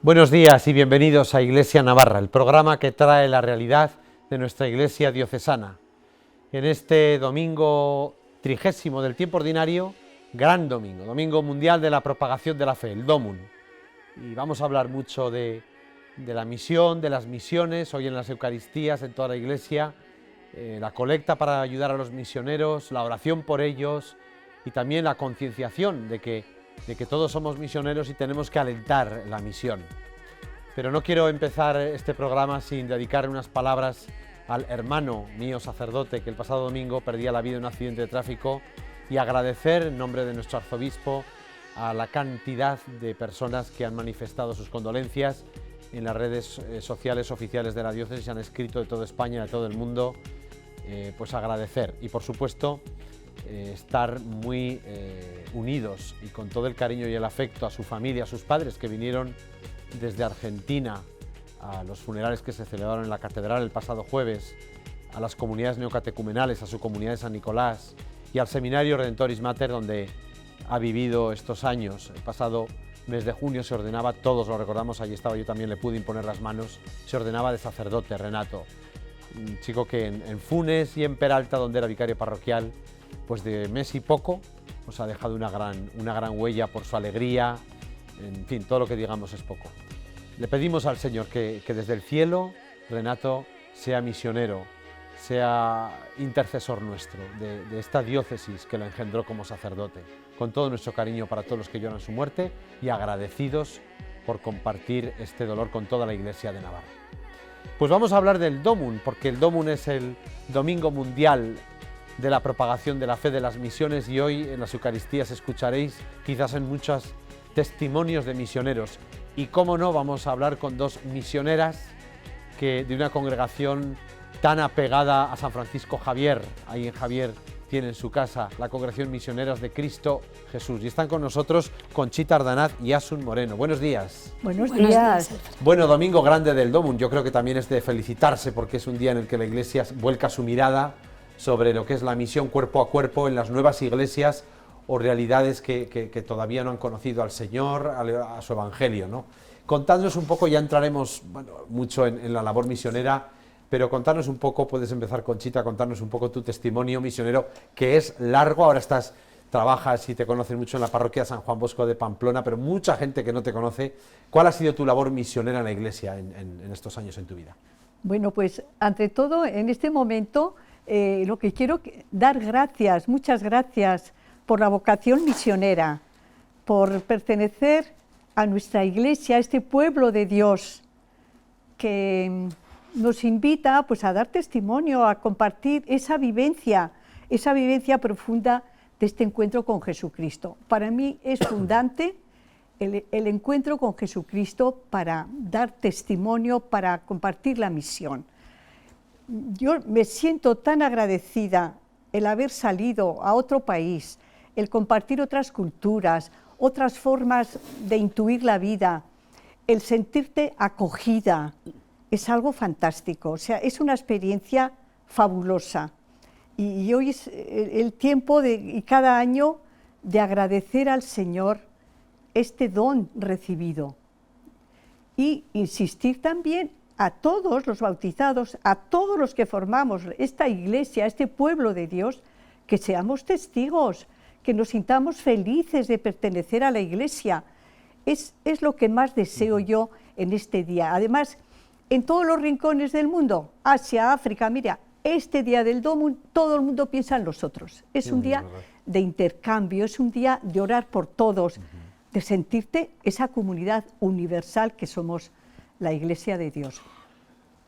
Buenos días y bienvenidos a Iglesia Navarra, el programa que trae la realidad de nuestra Iglesia diocesana. En este domingo 30 del tiempo ordinario, gran domingo, Domingo Mundial de la Propagación de la Fe, el DOMUN. Y vamos a hablar mucho de la misión, de las misiones, hoy en las Eucaristías, en toda la Iglesia, la colecta para ayudar a los misioneros, la oración por ellos y también la concienciación de que todos somos misioneros y tenemos que alentar la misión. Pero no quiero empezar este programa sin dedicar unas palabras al hermano mío sacerdote que el pasado domingo perdía la vida en un accidente de tráfico y agradecer en nombre de nuestro arzobispo a la cantidad de personas que han manifestado sus condolencias en las redes sociales oficiales de la diócesis, han escrito de toda España, de todo el mundo, pues agradecer y por supuesto estar muy unidos y con todo el cariño y el afecto a su familia, a sus padres que vinieron desde Argentina a los funerales que se celebraron en la catedral el pasado jueves, a las comunidades neocatecumenales, a su comunidad de San Nicolás y al seminario Redentoris Mater donde ha vivido estos años. El pasado mes de junio se ordenaba, todos lo recordamos, allí estaba yo también, le pude imponer las manos, se ordenaba de sacerdote Renato, un chico que en Funes y en Peralta, donde era vicario parroquial, pues de mes y poco, pues ha dejado una gran huella por su alegría, en fin, todo lo que digamos es poco. Le pedimos al Señor que desde el cielo Renato sea misionero, sea intercesor nuestro de esta diócesis que lo engendró como sacerdote, con todo nuestro cariño para todos los que lloran su muerte y agradecidos por compartir este dolor con toda la Iglesia de Navarra. Pues vamos a hablar del DOMUN, porque el DOMUN es el Domingo Mundial de la Propagación de la Fe, de las misiones, y hoy en las Eucaristías escucharéis quizás en muchos testimonios de misioneros. Y cómo no, vamos a hablar con dos misioneras de una congregación tan apegada a San Francisco Javier. Ahí en Javier tienen su casa la Congregación Misioneras de Cristo Jesús. Y están con nosotros Conchita Ardanaz y Asun Moreno. Buenos días. Buenos días. Bueno, domingo grande del DOMUN. Yo creo que también es de felicitarse porque es un día en el que la Iglesia vuelca su mirada sobre lo que es la misión cuerpo a cuerpo en las nuevas iglesias o realidades que todavía no han conocido al Señor, a su Evangelio, ¿no? Contadnos un poco, ya entraremos mucho en la labor misionera, pero contarnos un poco, puedes empezar, Conchita, contarnos un poco tu testimonio misionero, que es largo. Ahora trabajas y te conocen mucho en la parroquia de San Juan Bosco de Pamplona, pero mucha gente que no te conoce. ¿Cuál ha sido tu labor misionera en la Iglesia en estos años en tu vida? Bueno, pues ante todo, en este momento, lo que quiero dar gracias, muchas gracias por la vocación misionera, por pertenecer a nuestra Iglesia, a este pueblo de Dios, que nos invita pues, a dar testimonio, a compartir esa vivencia profunda de este encuentro con Jesucristo. Para mí es fundante el encuentro con Jesucristo para dar testimonio, para compartir la misión. Yo me siento tan agradecida el haber salido a otro país, el compartir otras culturas, otras formas de intuir la vida, el sentirte acogida, es algo fantástico, o sea, es una experiencia fabulosa. Y hoy es el tiempo y cada año de agradecer al Señor este don recibido. Y insistir también a todos los bautizados, a todos los que formamos esta Iglesia, este pueblo de Dios, que seamos testigos, que nos sintamos felices de pertenecer a la Iglesia. Es lo que más deseo yo en este día. Además, en todos los rincones del mundo, Asia, África, mira, este día del DOMUN, todo el mundo piensa en los otros. Es un día de intercambio, es un día de orar por todos, de sentirte esa comunidad universal que somos la Iglesia de Dios.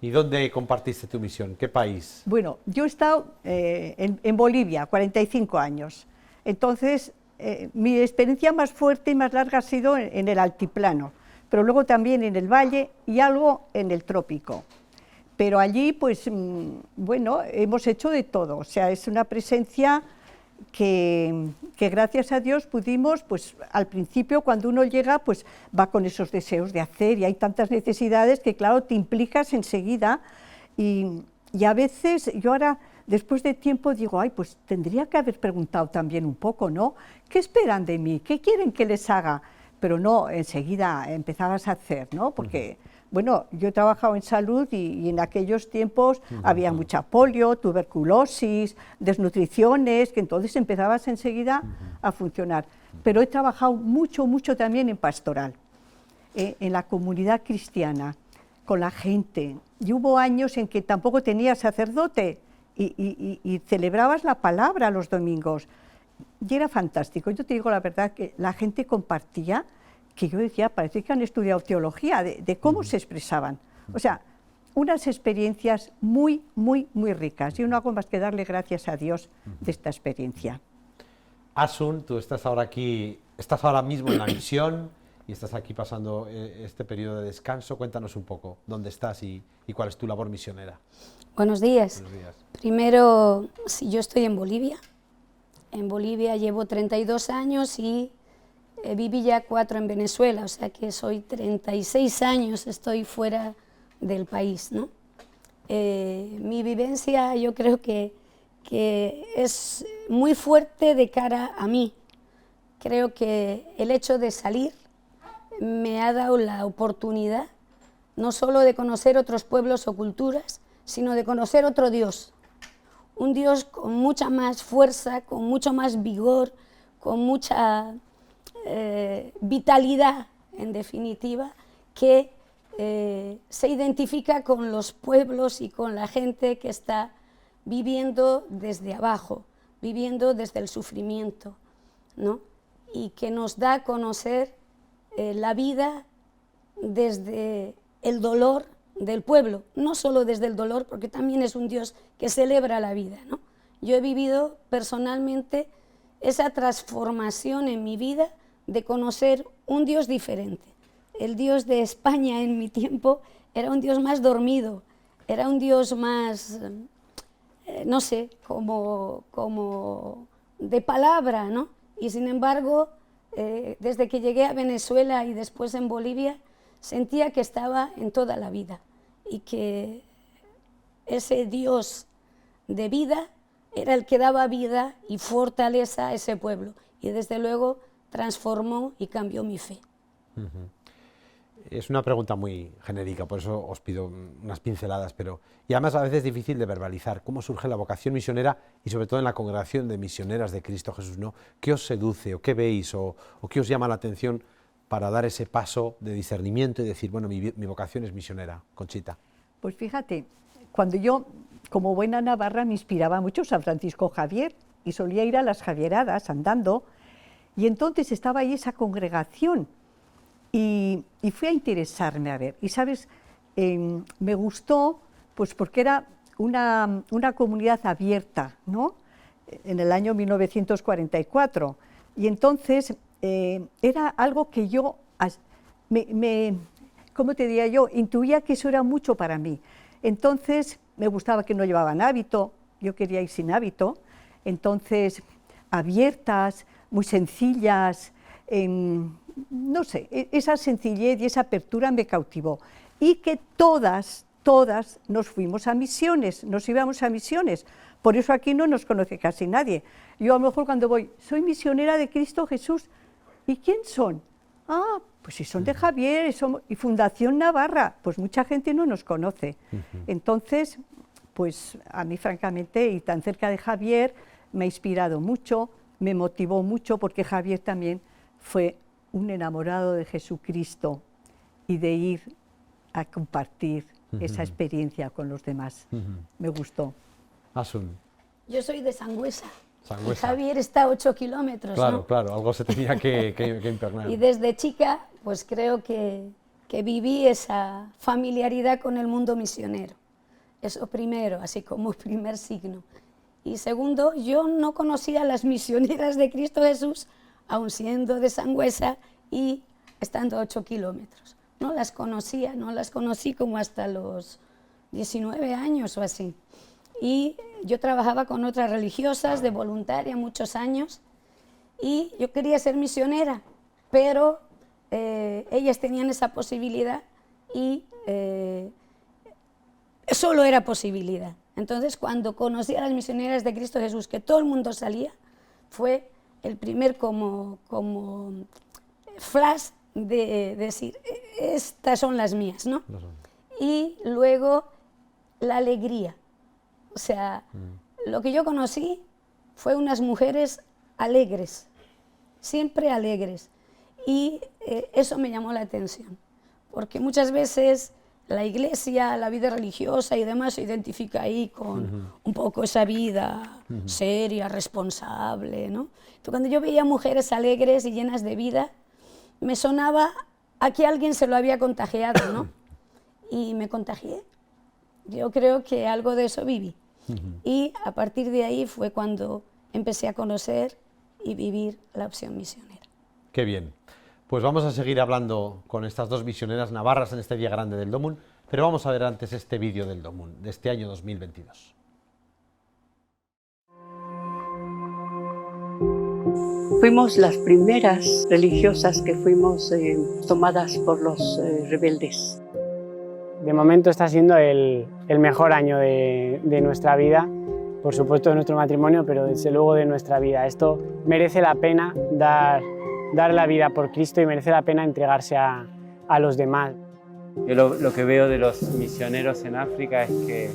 ¿Y dónde compartiste tu misión? ¿Qué país? Bueno, yo he estado en Bolivia, 45 años. Entonces, mi experiencia más fuerte y más larga ha sido en el altiplano, pero luego también en el valle y algo en el trópico. Pero allí, pues, bueno, hemos hecho de todo. O sea, es una presencia que gracias a Dios pudimos, pues al principio cuando uno llega, pues va con esos deseos de hacer y hay tantas necesidades que claro, te implicas enseguida y a veces yo ahora, después de tiempo, digo, ay, pues tendría que haber preguntado también un poco, ¿no? ¿Qué esperan de mí? ¿Qué quieren que les haga? pero no, enseguida empezabas a hacer, ¿no? Porque, bueno, yo he trabajado en salud y en aquellos tiempos había mucha polio, tuberculosis, desnutriciones, que entonces empezabas enseguida a funcionar. Pero he trabajado mucho, mucho también en pastoral, en la comunidad cristiana, con la gente. Y hubo años en que tampoco tenía sacerdote y celebrabas la palabra los domingos. Y era fantástico. Yo te digo la verdad que la gente compartía, que yo decía, parece que han estudiado teología, de cómo se expresaban. O sea, unas experiencias muy, muy, muy ricas. Y no hago más que darle gracias a Dios de esta experiencia. Asun, tú estás ahora aquí, estás ahora mismo en la misión y estás aquí pasando este periodo de descanso. Cuéntanos un poco dónde estás y cuál es tu labor misionera. Buenos días. Buenos días. Primero, sí, yo estoy en Bolivia. En Bolivia llevo 32 años y viví ya 4 en Venezuela, o sea que soy 36 años, estoy fuera del país, ¿no? Mi vivencia yo creo que es muy fuerte de cara a mí. Creo que el hecho de salir me ha dado la oportunidad no solo de conocer otros pueblos o culturas, sino de conocer otro Dios. Un Dios con mucha más fuerza, con mucho más vigor, con mucha vitalidad, en definitiva, que se identifica con los pueblos y con la gente que está viviendo desde abajo, viviendo desde el sufrimiento, ¿no? Y que nos da a conocer la vida desde el dolor del pueblo, no solo desde el dolor, porque también es un Dios que celebra la vida, ¿no? Yo he vivido personalmente esa transformación en mi vida de conocer un Dios diferente. El Dios de España en mi tiempo era un Dios más dormido, era un Dios más, no sé, como de palabra, ¿no? Y sin embargo, desde que llegué a Venezuela y después en Bolivia, sentía que estaba en toda la vida y que ese Dios de vida era el que daba vida y fortaleza a ese pueblo y desde luego transformó y cambió mi fe. Es una pregunta muy genérica, por eso os pido unas pinceladas, pero y además a veces es difícil de verbalizar. ¿Cómo surge la vocación misionera y sobre todo en la congregación de misioneras de Cristo Jesús, ¿no? ¿Qué os seduce o qué veis o qué os llama la atención para dar ese paso de discernimiento y decir, bueno, mi vocación es misionera? Conchita. Pues fíjate, cuando yo, como buena navarra, me inspiraba mucho San Francisco Javier y solía ir a las Javieradas andando, y entonces estaba ahí esa congregación y fui a interesarme a ver. Y sabes, me gustó pues porque era una comunidad abierta, ¿no? En el año 1944. Y entonces era algo que yo, ¿cómo te diría yo? Intuía que eso era mucho para mí. Entonces me gustaba que no llevaban hábito, yo quería ir sin hábito. Entonces, abiertas, muy sencillas, no sé, esa sencillez y esa apertura me cautivó. Y que todas nos fuimos a misiones, nos íbamos a misiones. Por eso aquí no nos conoce casi nadie. Yo a lo mejor cuando voy, soy misionera de Cristo Jesús. ¿Y quién son? Ah, pues si son de Javier y Fundación Navarra, pues mucha gente no nos conoce. Entonces, pues a mí francamente, y tan cerca de Javier, me ha inspirado mucho, me motivó mucho, porque Javier también fue un enamorado de Jesucristo y de ir a compartir esa experiencia con los demás. Me gustó. Asun. Yo soy de Sangüesa. Sangüesa. Javier está a 8 kilómetros, Claro, ¿no? claro, algo se tenía que impregnar. Y desde chica, pues creo que viví esa familiaridad con el mundo misionero. Eso primero, así como primer signo. Y segundo, yo no conocía a las misioneras de Cristo Jesús, aun siendo de Sangüesa y estando a 8 kilómetros. No las conocía, no las conocí como hasta los 19 años o así. Y yo trabajaba con otras religiosas de voluntaria muchos años y yo quería ser misionera, pero ellas tenían esa posibilidad y solo era posibilidad. Entonces, cuando conocí a las misioneras de Cristo Jesús, que todo el mundo salía, fue el primer como flash de decir, estas son las mías, ¿no? Y luego la alegría. O sea, lo que yo conocí fue unas mujeres alegres, siempre alegres. Y eso me llamó la atención, porque muchas veces la iglesia, la vida religiosa y demás se identifica ahí con un poco esa vida seria, responsable, ¿no? Entonces, cuando yo veía mujeres alegres y llenas de vida, me sonaba a que alguien se lo había contagiado, ¿no? Y me contagié. Yo creo que algo de eso viví. Y a partir de ahí fue cuando empecé a conocer y vivir la opción misionera. Qué bien. Pues vamos a seguir hablando con estas dos misioneras navarras en este Día Grande del Dómun, pero vamos a ver antes este vídeo del Dómun, de este año 2022. Fuimos las primeras religiosas que fuimos tomadas por los rebeldes. De momento está siendo el mejor año de nuestra vida, por supuesto de nuestro matrimonio, pero desde luego de nuestra vida. Esto merece la pena dar la vida por Cristo y merece la pena entregarse a los demás. Yo lo que veo de los misioneros en África es que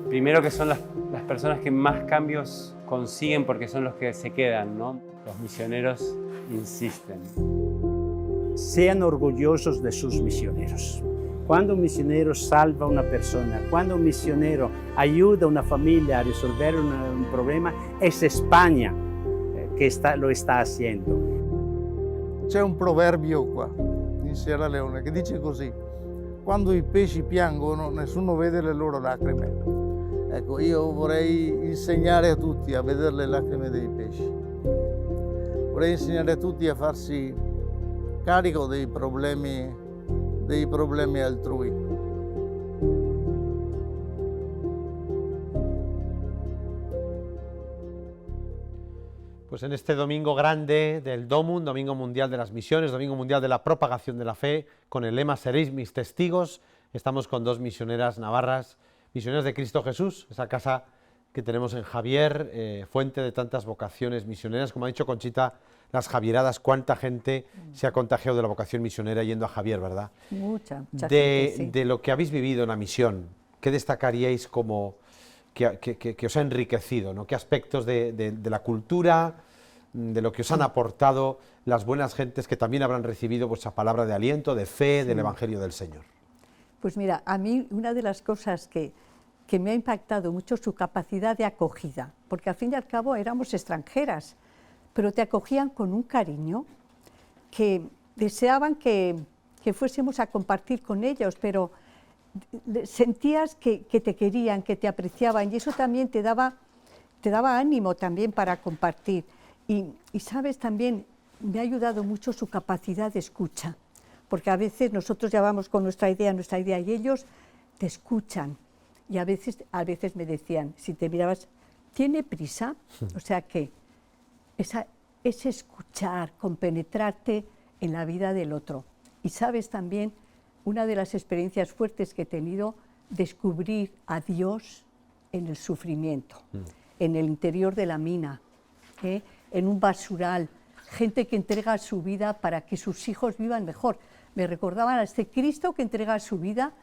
primero que son las personas que más cambios consiguen porque son los que se quedan, ¿no? Los misioneros insisten. Sean orgullosos de sus misioneros. Cuando un misionero salva a una persona, cuando un misionero ayuda a una familia a resolver un problema, es España che lo sta facendo. C'è un proverbio qua in Sierra Leone che dice così: quando i pesci piangono nessuno vede le loro lacrime. Ecco, io vorrei insegnare a tutti a vedere le lacrime dei pesci. Vorrei insegnare a tutti a farsi carico dei problemi altrui. Pues en este domingo grande del Dómun, Domingo Mundial de las Misiones, Domingo Mundial de la Propagación de la Fe, con el lema Seréis mis testigos, estamos con dos misioneras navarras, misioneras de Cristo Jesús, esa casa que tenemos en Javier, fuente de tantas vocaciones misioneras, como ha dicho Conchita, las Javieradas, cuánta gente se ha contagiado de la vocación misionera yendo a Javier, ¿verdad? Mucha gente, sí. De lo que habéis vivido en la misión, ¿qué destacaríais como que os ha enriquecido, ¿no? ¿Qué aspectos de la cultura, de lo que os han aportado las buenas gentes que también habrán recibido vuestra palabra de aliento, de fe, del Evangelio del Señor? Pues mira, a mí una de las cosas que me ha impactado mucho es su capacidad de acogida, porque al fin y al cabo éramos extranjeras, pero te acogían con un cariño que deseaban que fuésemos a compartir con ellos, pero sentías que te querían, que te apreciaban, y eso también te daba ánimo también para compartir. Y sabes, también me ha ayudado mucho su capacidad de escucha, porque a veces nosotros ya vamos con nuestra idea, y ellos te escuchan. Y a veces me decían, si te mirabas, ¿tiene prisa? O sea que es escuchar, compenetrarte en la vida del otro. Y sabes también, una de las experiencias fuertes que he tenido, descubrir a Dios en el sufrimiento, en el interior de la mina, en un basural, gente que entrega su vida para que sus hijos vivan mejor. Me recordaban a este Cristo que entrega su vida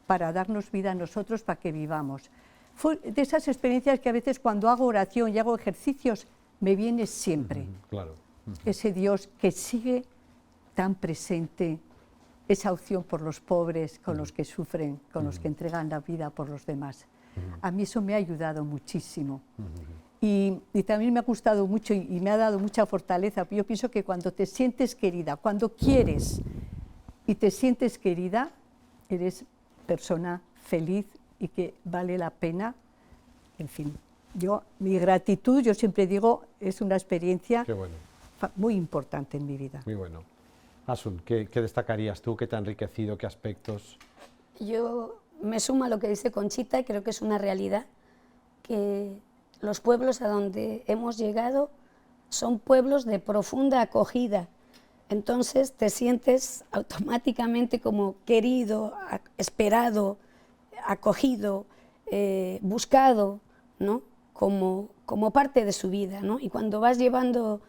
para darnos vida a nosotros, para que vivamos. Fue de esas experiencias que a veces cuando hago oración y hago ejercicios, me viene siempre. Claro. Ese Dios que sigue tan presente, esa opción por los pobres, con los que sufren, con los que entregan la vida por los demás. A mí eso me ha ayudado muchísimo. Y también me ha gustado mucho y me ha dado mucha fortaleza. Yo pienso que cuando te sientes querida, cuando quieres y te sientes querida, eres persona feliz y que vale la pena. En fin, mi gratitud, yo siempre digo, es una experiencia muy importante en mi vida. Muy bueno. Asun, ¿qué destacarías tú? ¿Qué te ha enriquecido? ¿Qué aspectos? Yo me sumo a lo que dice Conchita y creo que es una realidad, que los pueblos a donde hemos llegado son pueblos de profunda acogida. Entonces te sientes automáticamente como querido, esperado, acogido, buscado, ¿no? Como parte de su vida, ¿no? Y cuando vas llevando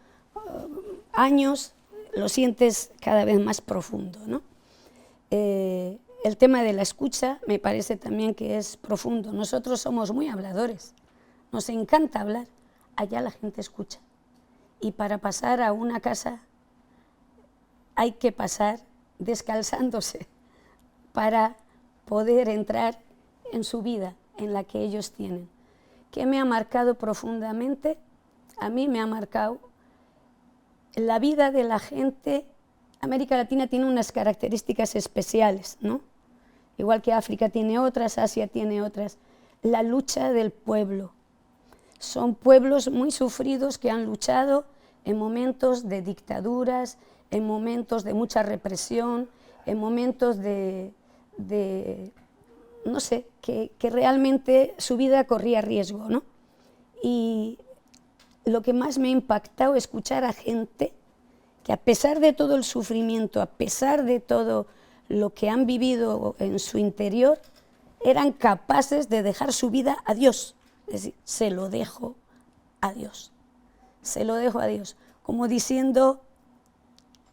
años, lo sientes cada vez más profundo, ¿no? El tema de la escucha me parece también que es profundo. Nosotros somos muy habladores, nos encanta hablar, allá la gente escucha. Y para pasar a una casa hay que pasar descalzándose para poder entrar en su vida, en la que ellos tienen. ¿Qué me ha marcado profundamente? A mí me ha marcado la vida de la gente. América Latina tiene unas características especiales, ¿no? Igual que África tiene otras, Asia tiene otras. La lucha del pueblo. Son pueblos muy sufridos que han luchado en momentos de dictaduras, en momentos de mucha represión, en momentos de no sé, que realmente su vida corría riesgo, ¿no? Y lo que más me ha impactado es escuchar a gente que a pesar de todo el sufrimiento, a pesar de todo lo que han vivido en su interior, eran capaces de dejar su vida a Dios. Es decir, se lo dejo a Dios, se lo dejo a Dios, como diciendo,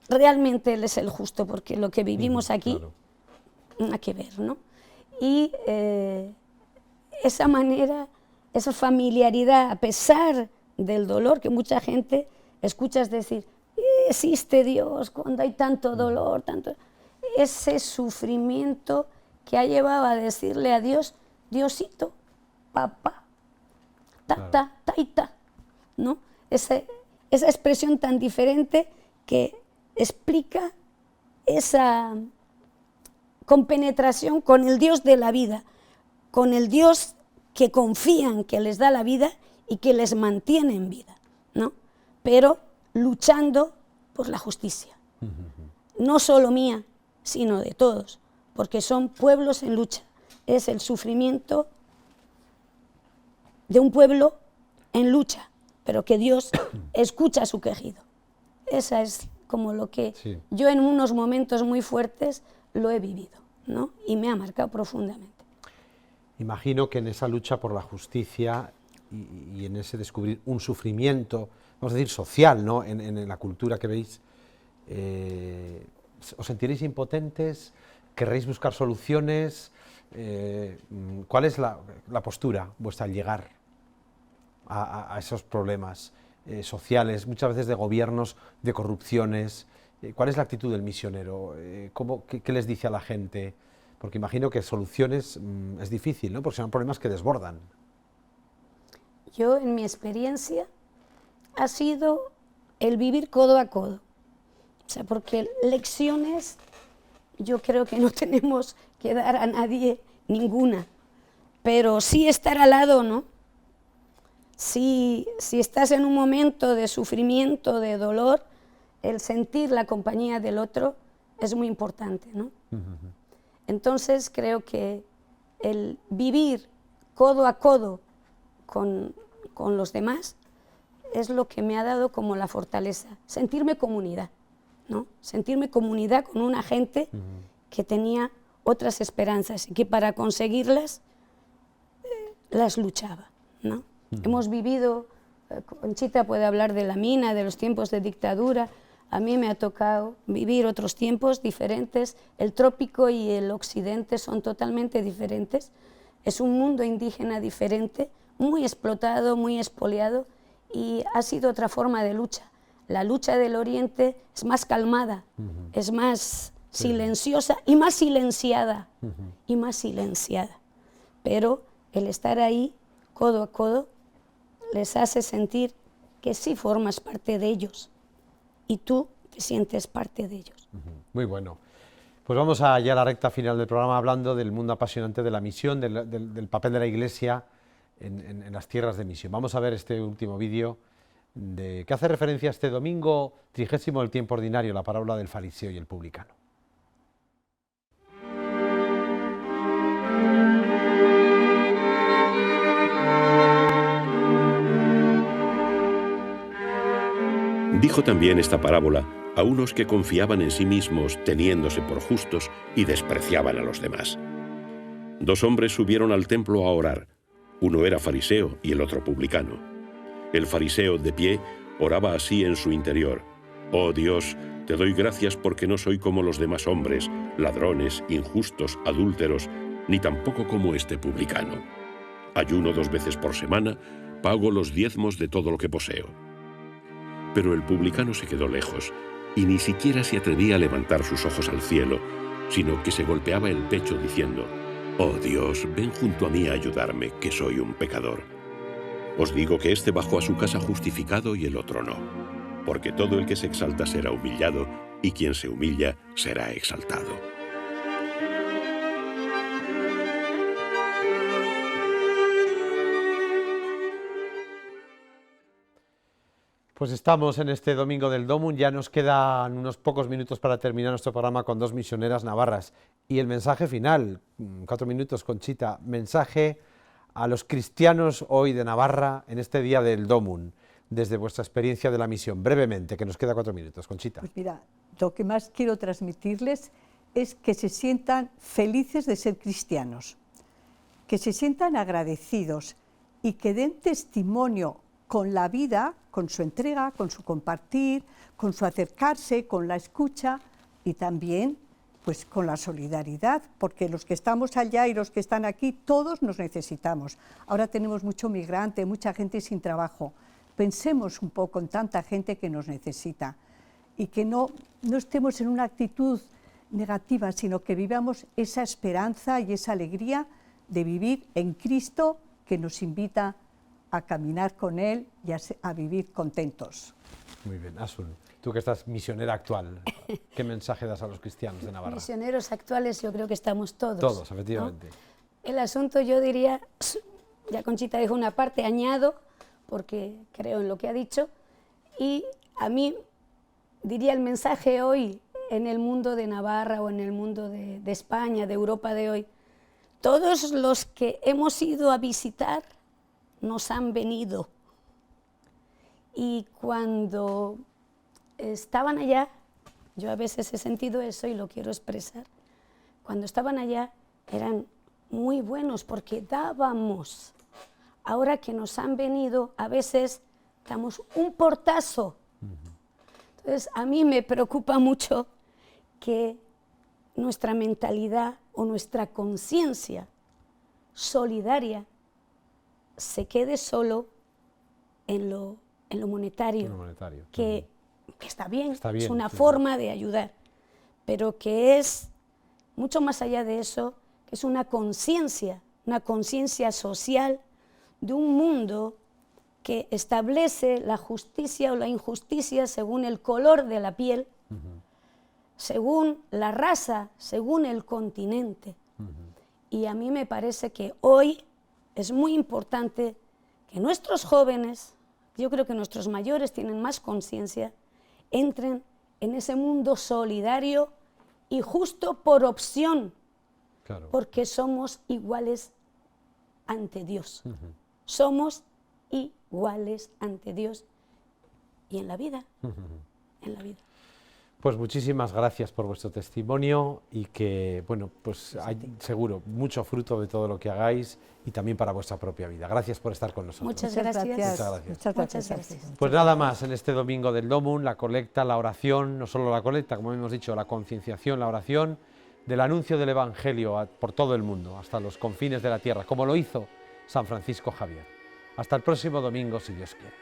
realmente Él es el justo, porque lo que vivimos aquí, claro, nada que ver, ¿no? Y esa manera, esa familiaridad, a pesar del dolor que mucha gente escuchas decir, existe Dios cuando hay tanto dolor, tanto... Ese sufrimiento que ha llevado a decirle a Dios, Diosito, papá, tata, taita, ¿no? Esa expresión tan diferente que explica esa compenetración con el Dios de la vida, con el Dios que confían, que les da la vida y que les mantiene en vida, ¿no? Pero luchando por la justicia, no solo mía, sino de todos, porque son pueblos en lucha. Es el sufrimiento de un pueblo en lucha, pero que Dios escucha su quejido. Esa es como lo que yo en unos momentos muy fuertes lo he vivido, ¿no? Y me ha marcado profundamente. Imagino que en esa lucha por la justicia y en ese descubrir un sufrimiento, vamos a decir, social, ¿no? en la cultura que veis, ¿os sentiréis impotentes? ¿Querréis buscar soluciones? ¿Cuál es la postura vuestra al llegar a esos problemas sociales, muchas veces de gobiernos, de corrupciones? ¿Cuál es la actitud del misionero? ¿Qué les dice a la gente? Porque imagino que soluciones es difícil, ¿no? Porque son problemas que desbordan. Yo, en mi experiencia, ha sido el vivir codo a codo. O sea, porque lecciones yo creo que no tenemos que dar a nadie ninguna, pero sí estar al lado, ¿no? Si estás en un momento de sufrimiento, de dolor, el sentir la compañía del otro es muy importante, ¿no? Entonces creo que el vivir codo a codo con los demás es lo que me ha dado como la fortaleza, sentirme comunidad, ¿no? Sentirme comunidad con una gente que tenía otras esperanzas y que para conseguirlas las luchaba, ¿no? Hemos vivido, Conchita puede hablar de la mina, de los tiempos de dictadura. A mí me ha tocado vivir otros tiempos diferentes. El trópico y el occidente son totalmente diferentes. Es un mundo indígena diferente, muy explotado, muy expoliado, y ha sido otra forma de lucha. La lucha del oriente es más calmada, es más silenciosa y más silenciada, y más silenciada. Pero el estar ahí, codo a codo, les hace sentir que sí formas parte de ellos y tú te sientes parte de ellos. Muy bueno. Pues vamos allá a la recta final del programa hablando del mundo apasionante de la misión, del papel de la Iglesia en las tierras de misión. Vamos a ver este último vídeo que hace referencia a este domingo 30 del tiempo ordinario, la parábola del fariseo y el publicano. Dijo también esta parábola a unos que confiaban en sí mismos, teniéndose por justos, y despreciaban a los demás. 2 hombres subieron al templo a orar. Uno era fariseo y el otro publicano. El fariseo, de pie, oraba así en su interior: «Oh Dios, Te doy gracias porque no soy como los demás hombres, ladrones, injustos, adúlteros, ni tampoco como este publicano. Ayuno 2 veces por semana, pago los diezmos de todo lo que poseo. Pero el publicano se quedó lejos y ni siquiera se atrevía a levantar sus ojos al cielo, sino que se golpeaba el pecho diciendo: «Oh Dios, ven junto a mí a ayudarme, que soy un pecador». Os digo que este bajó a su casa justificado y el otro no, porque todo el que se exalta será humillado, y quien se humilla será exaltado. Pues estamos en este domingo del Domum, ya nos quedan unos pocos minutos para terminar nuestro programa con 2 misioneras navarras. Y el mensaje final, 4 minutos, Conchita, mensaje a los cristianos hoy de Navarra en este día del Domum, desde vuestra experiencia de la misión, brevemente, que nos queda 4 minutos, Conchita. Pues mira, lo que más quiero transmitirles es que se sientan felices de ser cristianos, que se sientan agradecidos y que den testimonio con la vida, con su entrega, con su compartir, con su acercarse, con la escucha y también pues con la solidaridad, porque los que estamos allá y los que están aquí, todos nos necesitamos. Ahora tenemos mucho migrante, mucha gente sin trabajo. Pensemos un poco en tanta gente que nos necesita y que no estemos en una actitud negativa, sino que vivamos esa esperanza y esa alegría de vivir en Cristo, que nos invita a caminar con Él y a vivir contentos. Muy bien, Asun, tú que estás misionera actual, ¿qué mensaje das a los cristianos de Navarra? Misioneros actuales yo creo que estamos todos. Todos, efectivamente. ¿No? El asunto, yo diría, ya Conchita dijo una parte, añado, porque creo en lo que ha dicho, y a mí diría el mensaje hoy en el mundo de Navarra o en el mundo de España, de Europa de hoy, todos los que hemos ido a visitar nos han venido. Y cuando estaban allá, yo a veces he sentido eso y lo quiero expresar, cuando estaban allá eran muy buenos porque dábamos. Ahora que nos han venido, a veces damos un portazo. Entonces, a mí me preocupa mucho que nuestra mentalidad o nuestra conciencia solidaria se quede solo en lo monetario, que está bien, es una forma de ayudar, pero que es mucho más allá de eso, que es una conciencia social de un mundo que establece la justicia o la injusticia según el color de la piel, según la raza, según el continente. Y a mí me parece que hoy es muy importante que nuestros jóvenes, yo creo que nuestros mayores tienen más conciencia, entren en ese mundo solidario y justo por opción, claro, porque somos iguales ante Dios. Somos iguales ante Dios y en la vida, en la vida. Pues muchísimas gracias por vuestro testimonio y que, bueno, pues hay seguro mucho fruto de todo lo que hagáis y también para vuestra propia vida. Gracias por estar con nosotros. Muchas gracias. Muchas gracias. Pues nada más, en este domingo del Domum, la colecta, la oración, no solo la colecta, como hemos dicho, la concienciación, la oración, del anuncio del Evangelio por todo el mundo, hasta los confines de la tierra, como lo hizo San Francisco Javier. Hasta el próximo domingo, si Dios quiere.